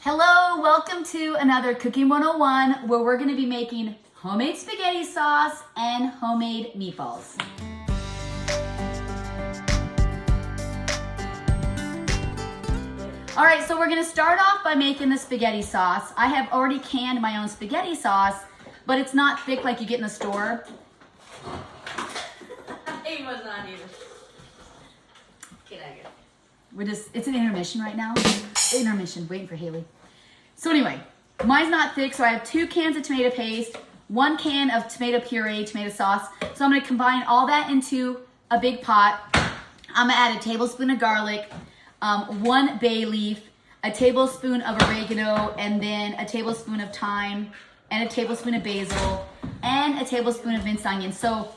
Hello, welcome to another Cooking 101 where we're going to be making homemade spaghetti sauce and homemade meatballs. All right, so we're going to start off by making the spaghetti sauce. I have already canned my own spaghetti sauce, but it's not thick like you get in the store. He was not either. Get out of here. It's an intermission right now. Intermission, waiting for Haley. So anyway, mine's not thick, so I have 2 cans of tomato paste, 1 can of tomato puree, tomato sauce. So I'm gonna combine all that into a big pot. I'm gonna add a tablespoon of garlic, 1 bay leaf, a tablespoon of oregano, and then a tablespoon of thyme, and a tablespoon of basil, and a tablespoon of minced onion. So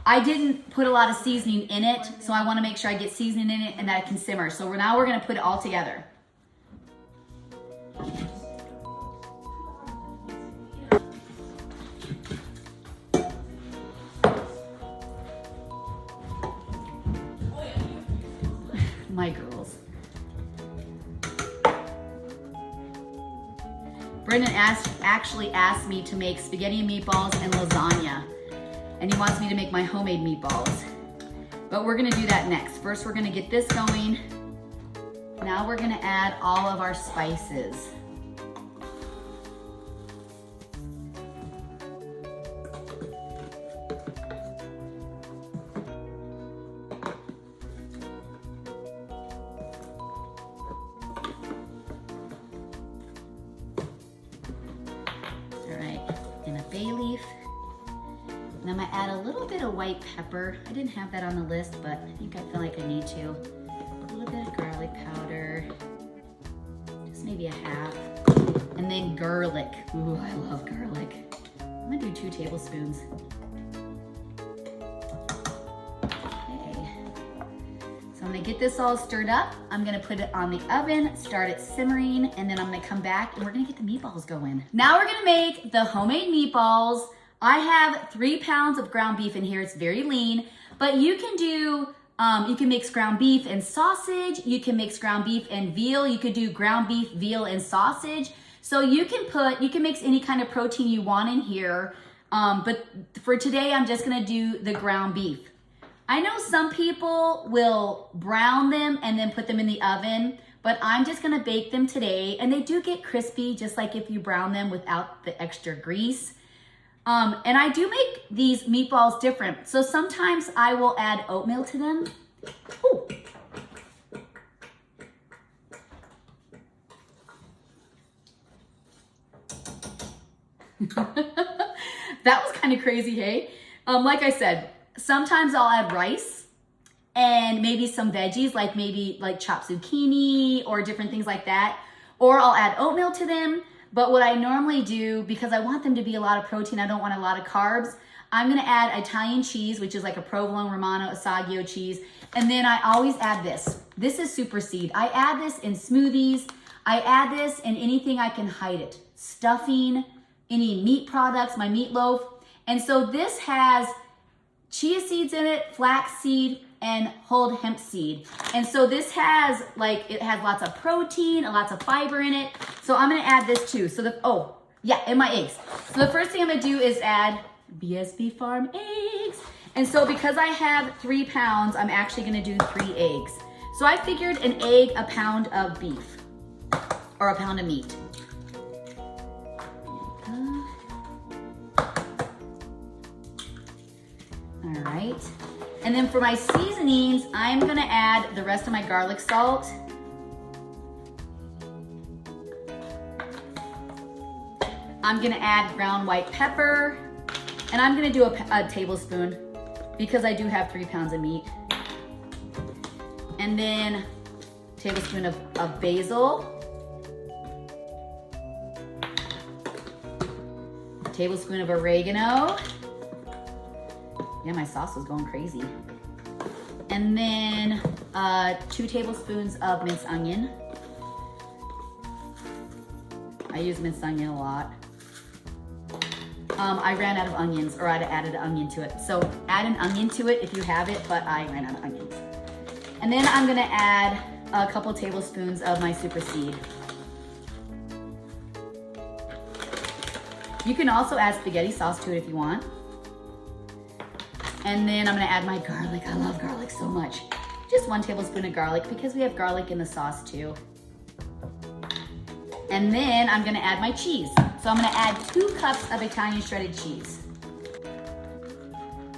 I didn't put a lot of seasoning in it, so I wanna make sure I get seasoning in it and that it can simmer. So now we're gonna put it all together. My girls. Brendon actually asked me to make spaghetti and meatballs and lasagna. And he wants me to make my homemade meatballs. But we're gonna do that next. First, we're gonna get this going. Now we're gonna add all of our spices. Bay leaf, and I'm gonna add a little bit of white pepper. I didn't have that on the list, but I think I feel like I need to. A little bit of garlic powder, just maybe a half, and then garlic. Ooh, I love garlic. I'm gonna do 2 tablespoons. Okay, so I'm gonna get this all stirred up. I'm gonna put it on the oven, start it simmering, and then I'm gonna come back and we're gonna get the meatballs going. Now we're gonna make the homemade meatballs. I have 3 pounds of ground beef in here. It's very lean, but you can do, you can mix ground beef and sausage. You can mix ground beef and veal. You could do ground beef, veal, and sausage. So you can mix any kind of protein you want in here. But for today, I'm just gonna do the ground beef. I know some people will brown them and then put them in the oven, but I'm just gonna bake them today, and they do get crispy just like if you brown them without the extra grease. And I do make these meatballs different. So sometimes I will add oatmeal to them. Ooh. That was kind of crazy, hey? Like I said, sometimes I'll add rice and maybe some veggies, like chopped zucchini or different things like that. Or I'll add oatmeal to them. But what I normally do, because I want them to be a lot of protein, I don't want a lot of carbs, I'm gonna add Italian cheese, which is like a provolone, romano, assaggio cheese. And then I always add this. This is super seed. I add this in smoothies. I add this in anything I can hide it. Stuffing, any meat products, my meatloaf. And so this has chia seeds in it, flax seed, and whole hemp seed. And so this has it has lots of protein and lots of fiber in it. So I'm gonna add this too. So and my eggs. So the first thing I'm gonna do is add BSB Farm eggs. And so because I have 3 pounds, I'm actually gonna do 3 eggs. So I figured an egg, a pound of beef, or a pound of meat. All right. And then for my seasonings, I'm gonna add the rest of my garlic salt. I'm gonna add ground white pepper, and I'm gonna do a tablespoon because I do have 3 pounds of meat. And then a tablespoon of basil, a tablespoon of oregano. Yeah, my sauce was going crazy. And then 2 tablespoons of minced onion. I use minced onion a lot. I ran out of onions, or I'd added an onion to it. So add an onion to it if you have it, but I ran out of onions. And then I'm gonna add a couple tablespoons of my super seed. You can also add spaghetti sauce to it if you want. And then I'm gonna add my garlic. I love garlic so much. Just 1 tablespoon of garlic because we have garlic in the sauce too. And then I'm gonna add my cheese. So I'm gonna add 2 cups of Italian shredded cheese.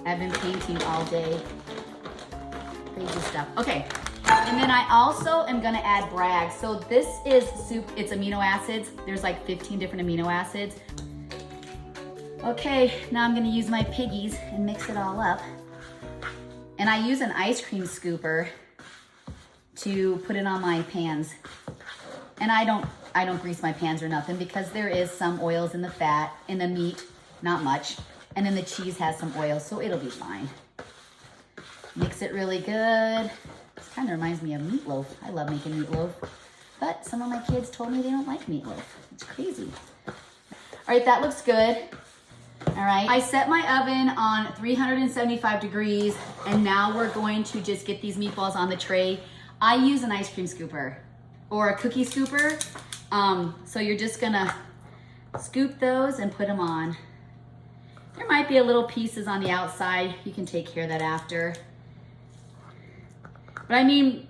I've been painting all day. Crazy stuff. Okay, and then I also am gonna add Bragg. So this is soup, it's amino acids. There's like 15 different amino acids. Okay, now I'm gonna use my piggies and mix it all up. And I use an ice cream scooper to put it on my pans. And I don't grease my pans or nothing because there is some oils in the fat, in the meat, not much. And then the cheese has some oil, so it'll be fine. Mix it really good. This kind of reminds me of meatloaf. I love making meatloaf. But some of my kids told me they don't like meatloaf. It's crazy. All right, that looks good. All right, I set my oven on 375 degrees, and now we're going to just get these meatballs on the tray. I use an ice cream scooper or a cookie scooper. So you're just gonna scoop those and put them on. There might be a little pieces on the outside. You can take care of that after. But I mean,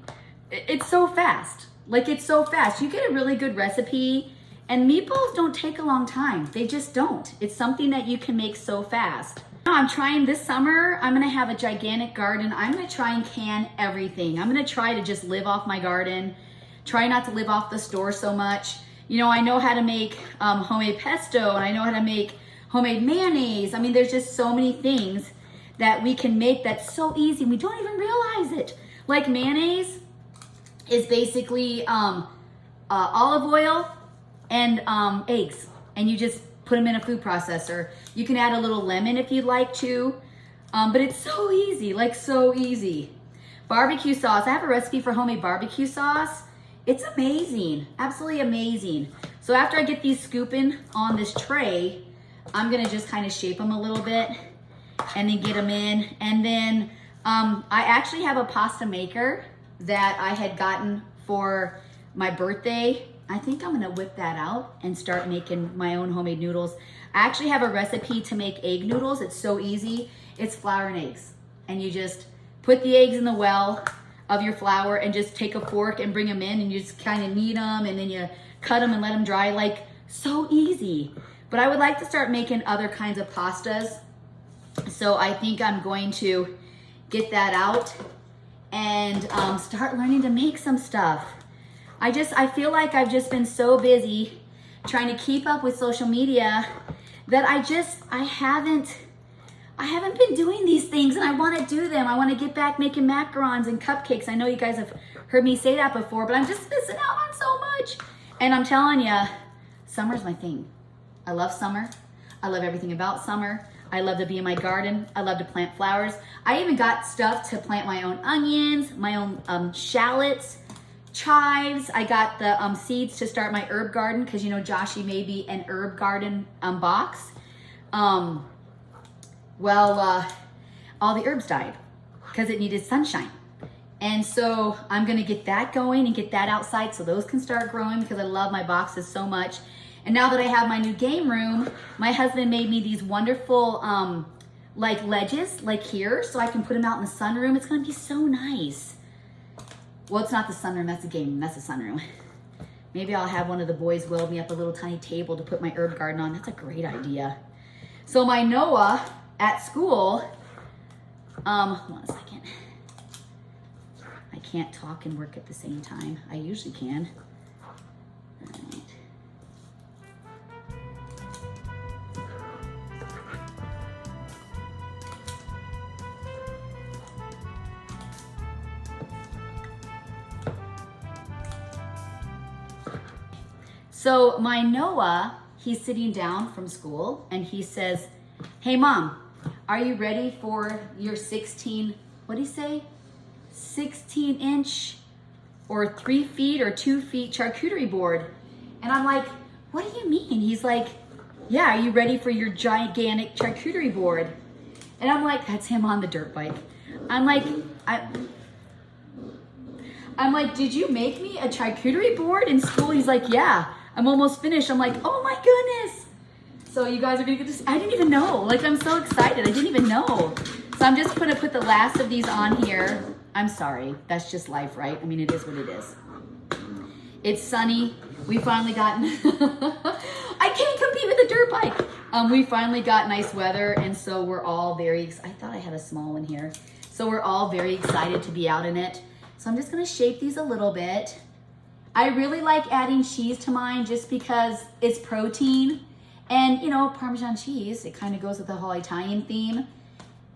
it's so fast. Like, it's so fast. You get a really good recipe, and meatballs don't take a long time. They just don't. It's something that you can make so fast. Now I'm trying this summer, I'm gonna have a gigantic garden. I'm gonna try and can everything. I'm gonna try to just live off my garden. Try not to live off the store so much. You know, I know how to make homemade pesto, and I know how to make homemade mayonnaise. I mean, there's just so many things that we can make that's so easy. We don't even realize it. Like mayonnaise is basically olive oil and eggs, and you just put them in a food processor. You can add a little lemon if you'd like to, but it's so easy, like so easy. Barbecue sauce, I have a recipe for homemade barbecue sauce. It's amazing, absolutely amazing. So after I get these scooping on this tray, I'm gonna just kind of shape them a little bit and then get them in. And then I actually have a pasta maker that I had gotten for my birthday. I think I'm gonna whip that out and start making my own homemade noodles. I actually have a recipe to make egg noodles. It's so easy. It's flour and eggs. And you just put the eggs in the well of your flour and just take a fork and bring them in, and you just kind of knead them, and then you cut them and let them dry. Like, so easy. But I would like to start making other kinds of pastas. So I think I'm going to get that out and start learning to make some stuff. I feel like I've just been so busy trying to keep up with social media that I haven't been doing these things, and I want to do them. I want to get back making macarons and cupcakes. I know you guys have heard me say that before, but I'm just missing out on so much. And I'm telling you, summer's my thing. I love summer. I love everything about summer. I love to be in my garden. I love to plant flowers. I even got stuff to plant my own onions, my own shallots, chives. I got the seeds to start my herb garden because, you know, Joshy made me an herb garden box. All the herbs died because it needed sunshine. And so I'm gonna get that going and get that outside so those can start growing because I love my boxes so much. And now that I have my new game room, my husband made me these wonderful like ledges, like here, so I can put them out in the sunroom. It's gonna be so nice. Well, it's not the sunroom, that's the game room, that's the sunroom. Maybe I'll have one of the boys weld me up a little tiny table to put my herb garden on. That's a great idea. So my Noah at school, hold on a second. I can't talk and work at the same time. I usually can. All right. So my Noah, he's sitting down from school and he says, "Hey Mom, are you ready for your 16, what'd he say? 16-inch or 3 feet or 2 feet charcuterie board?" And I'm like, "What do you mean?" He's like, "Yeah, are you ready for your gigantic charcuterie board?" And I'm like, that's him on the dirt bike. I'm like, "Did you make me a charcuterie board in school?" He's like, "Yeah, I'm almost finished." I'm like, "Oh my goodness." So you guys are gonna get to see, I didn't even know. Like, I'm so excited. I didn't even know. So I'm just gonna put the last of these on here. I'm sorry, that's just life, right? I mean, it is what it is. It's sunny. We finally got, I can't compete with a dirt bike. We finally got nice weather, and so we're all very, I thought I had a small one here. So we're all very excited to be out in it. So I'm just gonna shape these a little bit. I really like adding cheese to mine just because it's protein. And you know, Parmesan cheese, it kind of goes with the whole Italian theme.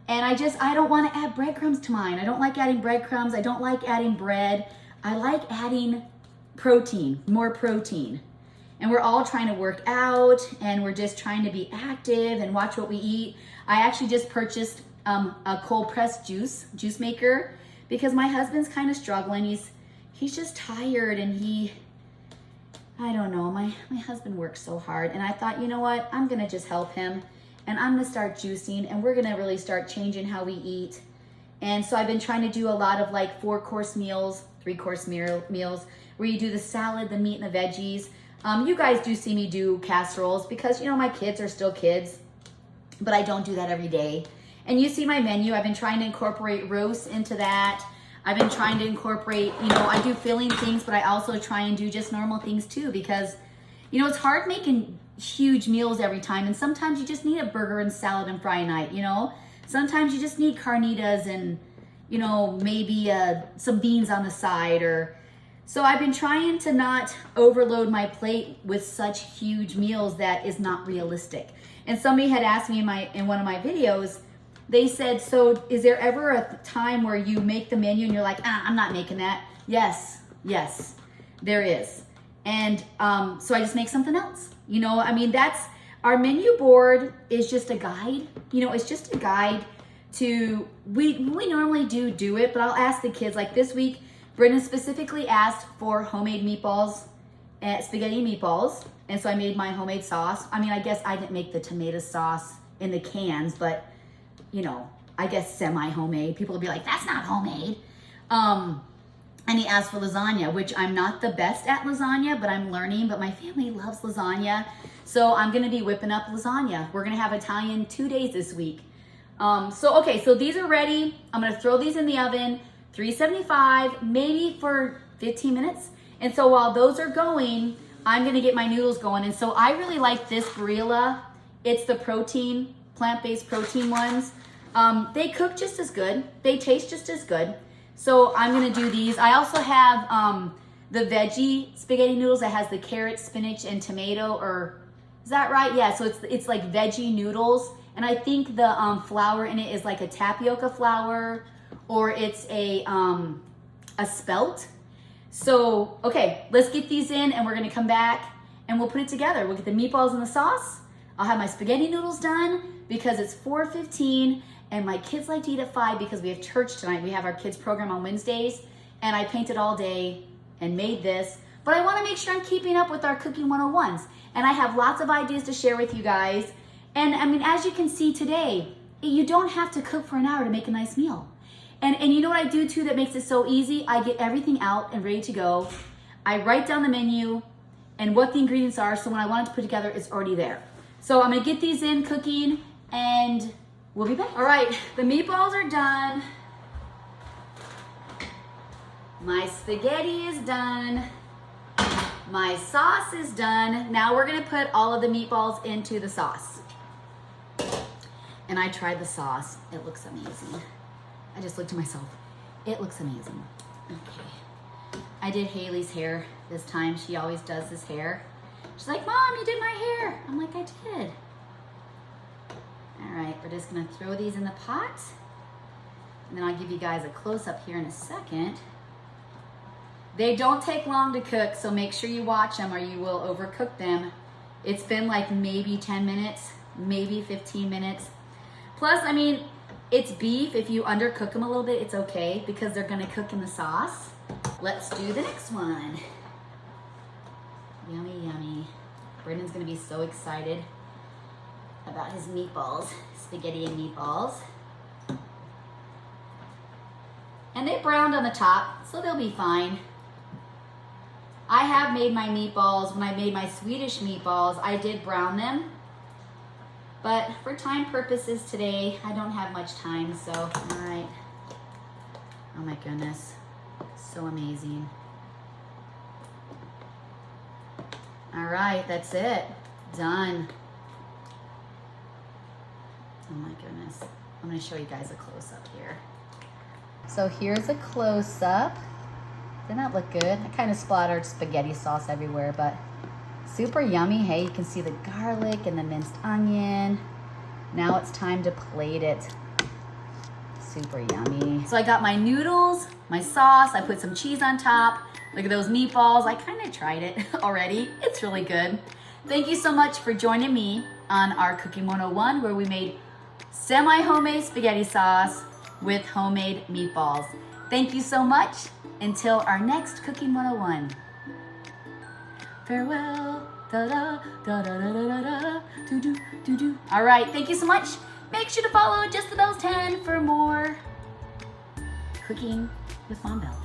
And I don't want to add breadcrumbs to mine. I don't like adding breadcrumbs. I don't like adding bread. I like adding protein, more protein. And we're all trying to work out, and we're just trying to be active and watch what we eat. I actually just purchased a cold pressed juice maker because my husband's kind of struggling. He's just tired, and I don't know, my husband works so hard, and I thought, you know what, I'm gonna just help him, and I'm gonna start juicing, and we're gonna really start changing how we eat. And so I've been trying to do a lot of like 4-course meals, 3-course meals, where you do the salad, the meat, and the veggies. You guys do see me do casseroles because, you know, my kids are still kids, but I don't do that every day. And you see my menu, I've been trying to incorporate roast into that. I've been trying to incorporate, you know, I do filling things, but I also try and do just normal things too, because, you know, it's hard making huge meals every time. And sometimes you just need a burger and salad and fry night, you know? Sometimes you just need carnitas and, you know, maybe some beans on the side. So I've been trying to not overload my plate with such huge meals that is not realistic. And somebody had asked me in one of my videos, they said, so is there ever a time where you make the menu and you're like, I'm not making that? Yes, there is. And so I just make something else. You know, I mean, our menu board is just a guide. You know, it's just a guide to, we normally do it, but I'll ask the kids, like this week, Brendon specifically asked for homemade meatballs, spaghetti meatballs. And so I made my homemade sauce. I mean, I guess I didn't make the tomato sauce in the cans, but you know, I guess semi-homemade. People will be like, that's not homemade. And he asked for lasagna, which I'm not the best at lasagna, but I'm learning, but my family loves lasagna. So I'm gonna be whipping up lasagna. We're gonna have Italian 2 days this week. So these are ready. I'm gonna throw these in the oven, 375, maybe for 15 minutes. And so while those are going, I'm gonna get my noodles going. And so I really like this Barilla. It's the protein, plant-based protein ones. They cook just as good. They taste just as good. So I'm gonna do these. I also have the veggie spaghetti noodles that has the carrot, spinach, and tomato, or is that right? Yeah, so it's like veggie noodles. And I think the flour in it is like a tapioca flour, or it's a spelt. So, okay, let's get these in, and we're gonna come back and we'll put it together. We'll get the meatballs and the sauce. I'll have my spaghetti noodles done because it's 4:15 and my kids like to eat at 5 because we have church tonight. We have our kids program on Wednesdays, and I painted all day and made this, but I wanna make sure I'm keeping up with our cooking 101s. And I have lots of ideas to share with you guys. And I mean, as you can see today, you don't have to cook for an hour to make a nice meal. And you know what I do too that makes it so easy? I get everything out and ready to go. I write down the menu and what the ingredients are, so when I want it to put together, it's already there. So I'm gonna get these in cooking and we'll be back. All right, the meatballs are done. My spaghetti is done. My sauce is done. Now we're gonna put all of the meatballs into the sauce. And I tried the sauce. It looks amazing. I just looked at myself. It looks amazing. Okay. I did Hailey's hair this time. She always does this hair. She's like, Mom, you did my hair. I'm like, I did. All right, we're just gonna throw these in the pot. And then I'll give you guys a close-up here in a second. They don't take long to cook, so make sure you watch them or you will overcook them. It's been like maybe 10 minutes, maybe 15 minutes. Plus, I mean, it's beef. If you undercook them a little bit, it's okay because they're gonna cook in the sauce. Let's do the next one. Yummy, yummy. Brendon's gonna be so excited about his meatballs, spaghetti and meatballs. And they browned on the top, so they'll be fine. I have made my meatballs, when I made my Swedish meatballs, I did brown them. But for time purposes today, I don't have much time, so all right. Oh my goodness, so amazing. All right, that's it, done. Oh my goodness, I'm gonna show you guys a close-up here. So here's a close-up. Didn't that look good? I kind of splattered spaghetti sauce everywhere, but super yummy. Hey, you can see the garlic and the minced onion. Now it's time to plate it. Super yummy. So I got my noodles, my sauce, I put some cheese on top. Look at those meatballs. I kind of tried it already. It's really good. Thank you so much for joining me on our Cooking 101, where we made semi-homemade spaghetti sauce with homemade meatballs. Thank you so much. Until our next Cooking 101. Farewell. Da da da da da da da do do do do. All right, thank you so much. Make sure to follow Just the Bells 10 for more Cooking with Mom Bell.